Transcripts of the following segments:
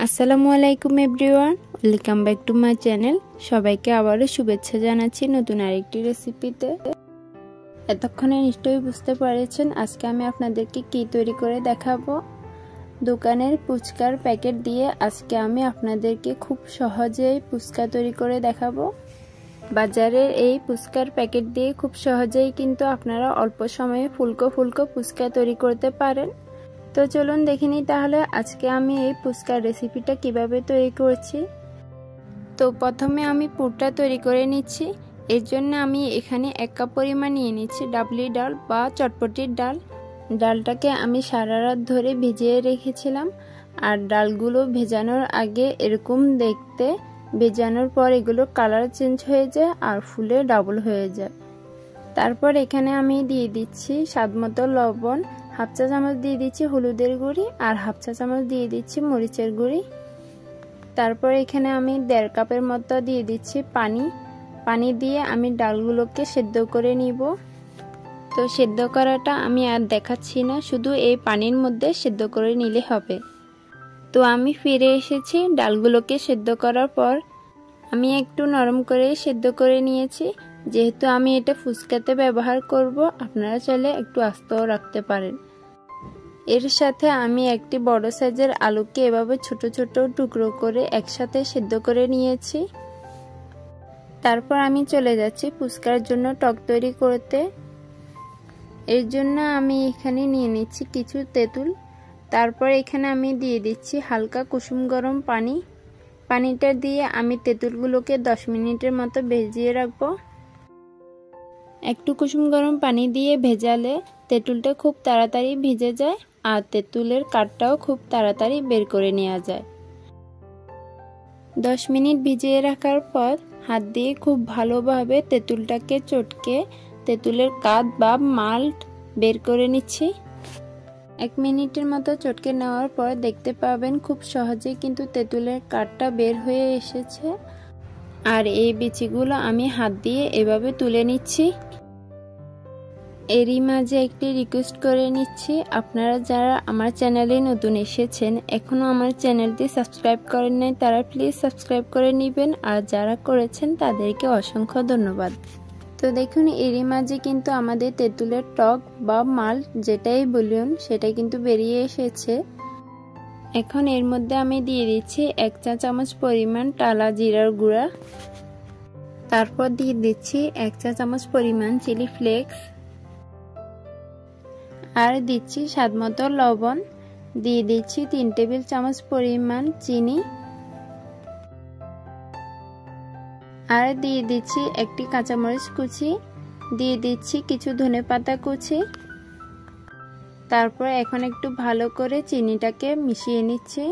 আসসালামু আলাইকুম everyone, welcome back to my channel. সবাইকে আবারও শুভেচ্ছা জানাচ্ছি নতুন আরেকটি রেসিপিতে। এতক্ষণে নিশ্চয়ই বুঝতে পেরেছেন আজকে আমি আপনাদেরকে কি তৈরি করে দেখাবো। দোকানের ফুচকার প্যাকেট দিয়ে আজকে আমি আপনাদেরকে খুব সহজেই ফুচকা তৈরি করে দেখাবো। বাজারের এই ফুচকার প্যাকেট দিয়ে খুব সহজেই কিন্তু আপনারা অল্প সময়ে ফুলকো ফুচকা তৈরি করতে পারেন। তো চলুন দেখে নিই তাহলে আজকে আমি এই ফুচকার রেসিপিটা কিভাবে তৈরি করছি। তো প্রথমে আমি পুরটা তৈরি করে নিচ্ছি। এর জন্য আমি এখানে 1 কাপ পরিমাণ নিয়ে নিচ্ছি ডাবলি ডাল বা চটপটির ডাল। ডালটাকে আমি সারা রাত ধরে ভিজিয়ে রেখেছিলাম। আর ডালগুলো ভেজানোর আগে এরকম দেখতে, ভেজানোর পর এগুলো কালার চেঞ্জ হয়ে যায় আর ফুলে ডাবল হয়ে যায়। তারপর এখানে আমি দিয়ে দিচ্ছি স্বাদমতো লবণ, হাফ চা চামচ দিয়ে দিচ্ছি হলুদের গুঁড়ি আর হাফ চা চামচ দিয়ে দিচ্ছি মরিচের গুঁড়ি। তারপর এখানে আমি 1.5 কাপের মতো দিয়ে দিচ্ছি পানি দিয়ে আমি ডালগুলোকে সেদ্ধ করে নিব। তো সেদ্ধ করাটা আমি আর দেখাচ্ছি না, শুধু এই পানির মধ্যে সেদ্ধ করে নিলে হবে। তো আমি ফিরে এসেছি। ডালগুলোকে সেদ্ধ করার পর আমি একটু নরম করে সেদ্ধ করে নিয়েছি। যেহেতু আমি এটা ফুচকাতে ব্যবহার করব, আপনারা চাইলে একটু আস্তেও রাখতে পারেন। এর সাথে আমি একটি বড় সাইজের আলুকে এভাবে ছোট ছোট টুকরো করে একসাথে সেদ্ধ করে নিয়েছি। তারপর আমি চলে যাচ্ছি ফুচকার জন্য টক তৈরি করতে। এর জন্য আমি এখানে নিয়ে নিচ্ছি কিছু তেঁতুল। তারপর এখানে আমি দিয়ে দিচ্ছি হালকা কুসুম গরম পানিটা দিয়ে আমি তেঁতুলগুলোকে 10 মিনিটের মতো ভিজিয়ে রাখবো। একটু কুসুম গরম পানি দিয়ে ভেজালে তেঁতুলটা খুব তাড়াতাড়ি ভিজে যায় আর তেঁতুলের কাঠটাও খুব তাড়াতাড়ি বের করে নেওয়া যায়। 10 মিনিট ভিজিয়ে রাখার পর হাত দিয়ে খুব ভালোভাবে তেঁতুলটাকে চটকে তেঁতুলের কাঠ বা মাল্ট বের করে নিচ্ছি। 1 মিনিটের মতো চটকে নেওয়ার পর দেখতে পাবেন খুব সহজেই কিন্তু তেঁতুলের কাঠটা বের হয়ে এসেছে। আর এই বিচিগুলো আমি হাত দিয়ে এভাবে তুলে নিচ্ছি। এরই মাঝে একটি রিকোয়েস্ট করে নিচ্ছি, আপনারা যারা আমার চ্যানেলে নতুন এসেছেন, এখনও আমার চ্যানেলটি সাবস্ক্রাইব করেন নাই, তারা প্লিজ সাবস্ক্রাইব করে নেবেন। আর যারা করেছেন তাদেরকে অসংখ্য ধন্যবাদ। তো দেখুন এরই মাঝে কিন্তু আমাদের তেঁতুলের টক বা মাল্ট যেটাই বলুন সেটা কিন্তু বেরিয়ে এসেছে। এখন এর মধ্যে আমি দিয়ে দিচ্ছি 1 চা চামচ পরিমাণ টালা জিরার গুঁড়া। তারপর দিয়ে দিচ্ছি 1 চা চামচ পরিমাণ চিলি ফ্লেক্স আর দিচ্ছি স্বাদমতো লবণ। দিয়ে দিচ্ছি 3 টেবিল চামচ পরিমাণ চিনি আর দিয়ে দিচ্ছি একটি কাঁচামরিচ কুচি, দিয়ে দিচ্ছি কিছু ধনেপাতা কুচি। তারপর এখন একটু ভালো করে চিনিটাকে মিশিয়ে নিচ্ছি।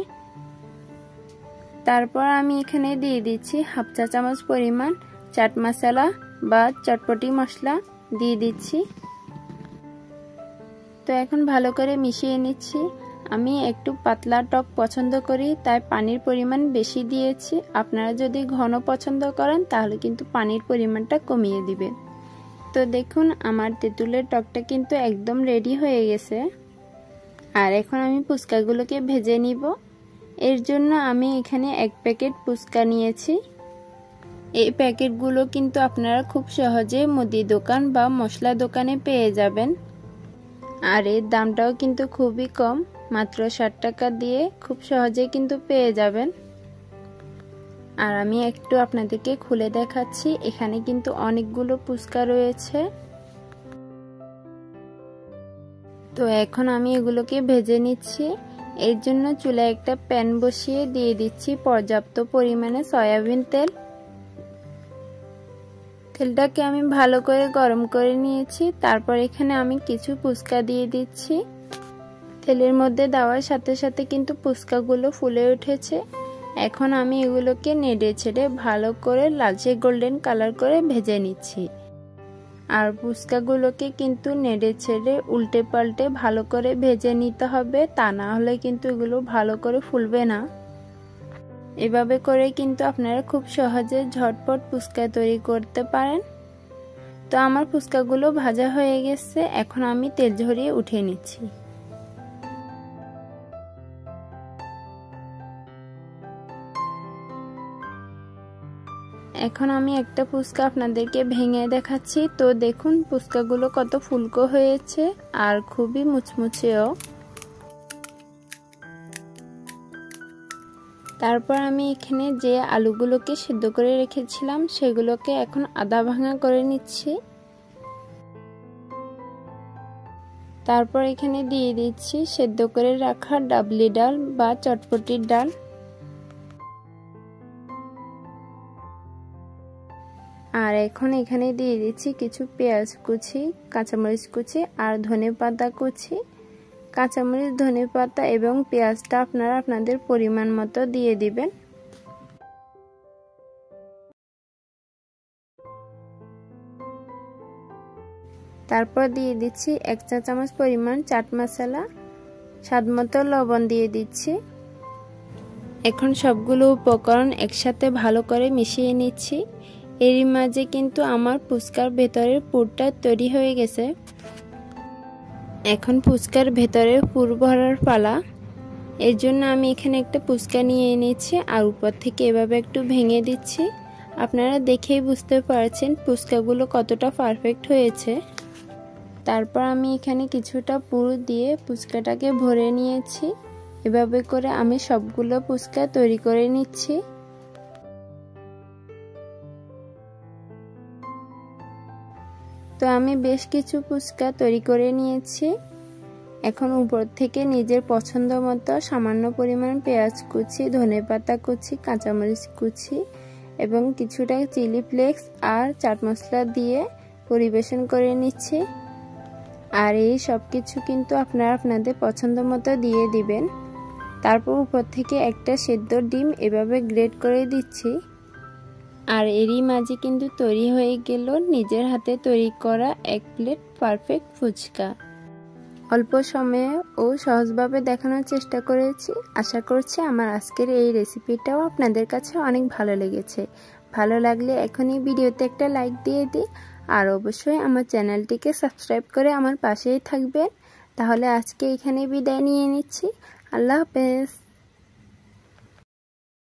তারপর আমি এখানে দিয়ে দিচ্ছি হাফ চা চামচ পরিমাণ চাট মশলা বা চটপটি মশলা দিয়ে দিচ্ছি। তো এখন ভালো করে মিশিয়ে নিচ্ছি। আমি একটু পাতলা টক পছন্দ করি, তাই পানির পরিমাণ বেশি দিয়েছি। আপনারা যদি ঘন পছন্দ করেন তাহলে কিন্তু পানির পরিমাণটা কমিয়ে দিবেন। তো দেখুন আমার তেঁতুলের টকটা কিন্তু একদম রেডি হয়ে গেছে। আর এখন আমি ফুচকাগুলোকে ভেজে নিব। এর জন্য আমি এখানে 1 প্যাকেট ফুচকা নিয়েছি। এই প্যাকেটগুলো কিন্তু আপনারা খুব সহজে মুদি দোকান বা মশলা দোকানে পেয়ে যাবেন। আর এর দামটাও কিন্তু খুবই কম, মাত্র 60 টাকা দিয়ে খুব সহজে কিন্তু পেয়ে যাবেন। আর আমি একটু আপনাদেরকে খুলে দেখাচ্ছি, এখানে কিন্তু অনেকগুলো ফুচকা রয়েছে। তো এখন আমি এগুলোকে ভেজে নিচ্ছি। এর জন্য চুলায় একটা প্যান বসিয়ে দিয়ে দিচ্ছি পর্যাপ্ত পরিমাণে সয়াবিন তেল। তেলটাকে আমি ভালো করে গরম করে নিয়েছি। তারপর এখানে আমি কিছু ফুচকা দিয়ে দিচ্ছি। তেলের মধ্যে দেওয়ার সাথে সাথে কিন্তু ফুচকাগুলো ফুলে উঠেছে। এখন আমি এগুলোকে নেড়ে ছেড়ে ভালো করে লালচে গোল্ডেন কালার করে ভেজে নিচ্ছি। আর ফুচকাগুলোকে কিন্তু নেড়ে ছেড়ে উল্টে পাল্টে ভালো করে ভেজে নিতে হবে, তা না হলে কিন্তু এগুলো ভালো করে ফুলবে না। এভাবে করে কিন্তু আপনারা খুব সহজে ঝটপট ফুচকা তৈরি করতে পারেন। তো আমার ফুচকাগুলো ভাজা হয়ে গেছে, এখন আমি তেল ঝরিয়ে উঠিয়ে নিচ্ছি। এখন আমি একটা ফুচকা আপনাদেরকে ভেঙে দেখাচ্ছি। তো দেখুন ফুচকাগুলো কত ফুলকো হয়েছে আর খুবই মুচমুচেও। তারপর আমি এখানে যে আলুগুলোকে সিদ্ধ করে রেখেছিলাম সেগুলোকে এখন আধা ভাঙা করে নিচ্ছি। তারপর এখানে দিয়ে দিচ্ছি সিদ্ধ করে রাখা ডাবলি ডাল বা চটপটির ডাল। আর এখন এখানে দিয়ে দিচ্ছি কিছু পেঁয়াজ কুচি, কাঁচামরিচ কুচি আর ধনেপাতা কুচি। কাঁচামরিচ, ধনেপাতা এবং পেঁয়াজটা আপনারা আপনাদের পরিমাণ মতো দিয়ে দিবেন। তারপর দিয়ে দিচ্ছি 1 চা চামচ পরিমাণ চাট মশলা, স্বাদমতো লবণ দিয়ে দিচ্ছি। এখন সবগুলো উপকরণ একসাথে ভালো করে মিশিয়ে নিচ্ছি। এরই মাঝে কিন্তু আমার ফুচকার ভেতরের পুরটা তৈরি হয়ে গেছে। এখন ফুচকার ভেতরের পুর ভরার পালা। এর জন্য আমি এখানে একটা ফুচকা নিয়ে নিচ্ছি আর উপর থেকে এভাবে একটু ভেঙে দিচ্ছি। আপনারা দেখেই বুঝতে পারছেন ফুচকাগুলো কতটা পারফেক্ট হয়েছে। তারপর আমি এখানে কিছুটা পুর দিয়ে ফুচকাটাকে ভরে নিয়েছি। এভাবে করে আমি সবগুলো ফুচকা তৈরি করে নিচ্ছি। তো আমি বেশ কিছু ফুচকা তৈরি করে নিয়েছি। এখন উপর থেকে নিজের পছন্দ মতো সামান্য পরিমাণ পেঁয়াজ কুচি, ধনেপাতা কুচি, কাঁচামরিচ কুচি এবং কিছুটা চিলি ফ্লেক্স আর চাট মশলা দিয়ে পরিবেশন করে নিচ্ছি। আর এই সব কিছু কিন্তু আপনারা আপনাদের পছন্দ মতো দিয়ে দিবেন। তারপর উপর থেকে একটা সেদ্ধ ডিম এভাবে গ্রেট করে দিচ্ছি। আর এরই মাঝে কিন্তু তৈরি হয়ে গেল নিজের হাতে তৈরি করা 1 প্লেট পারফেক্ট ফুচকা। অল্প সময়ে ও সহজভাবে দেখানোর চেষ্টা করেছি। আশা করছি আমার আজকের এই রেসিপিটাও আপনাদের কাছে অনেক ভালো লেগেছে। ভালো লাগলে এখনই ভিডিওতে একটা লাইক দিয়ে দিই আর অবশ্যই আমার চ্যানেলটিকে সাবস্ক্রাইব করে আমার পাশেই থাকবেন। তাহলে আজকে এখানে বিদায় নিয়ে নিচ্ছি। আল্লাহ হাফেজ।